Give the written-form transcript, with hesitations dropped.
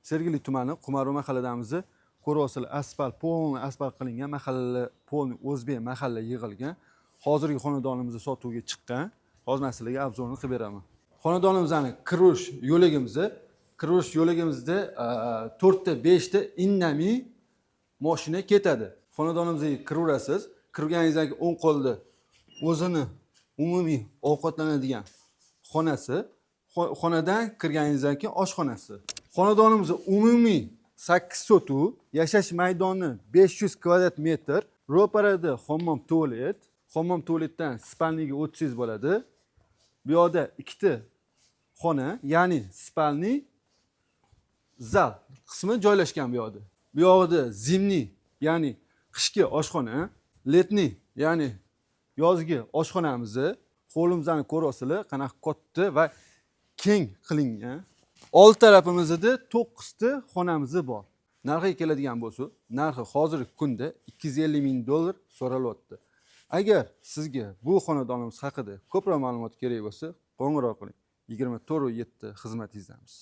Sergeli tumani Qumaro mahalladamiz. Ko'ryapsizlar, asfalt, polni asfalt qilingan mahalla, polni o'zbek mahalla yig'ilgan. Hozirgi xonadonimizni sotuvga chiqqan. Hozir men sizlarga obzorni qilib beraman. Xonadonimizni kirish yo'ligimizda 4 ta 5 ta indamay mashina ketadi. Xonadonimizga kiraverasiz. Kirganingizdan o'ng qo'lda o'zini umumiy ovqatlanadigan xonasi, xonadan kirganingizdan keyin oshxonasi. Xonadonimiz umumiy 8 sotuv, yashash maydoni 500 kvadrat metr, ro'parada hammom tualet, hammom tualetdan spalniga o'tsangiz bo'ladi. Bu yerda ikkita xona, ya'ni spalni, zal qismi joylashgan bu yerda. Bu yerda zimniy, ya'ni qishki oshxona, letniy, ya'ni yozgi oshxonamizni, hovlimizni ko'ryapsizlar, qanaqa katta va keng qilingan. Old tarafimizda 9 ta xonamiz bor. Narxiga keladigan bo'lsa, narxi hozirgi kunda $250,000 so'ralyapti. Agar sizga bu xonadonimiz haqida ko'proq ma'lumot kerak bo'lsa, qo'ng'iroq qiling. 24/7 xizmatingizdamiz.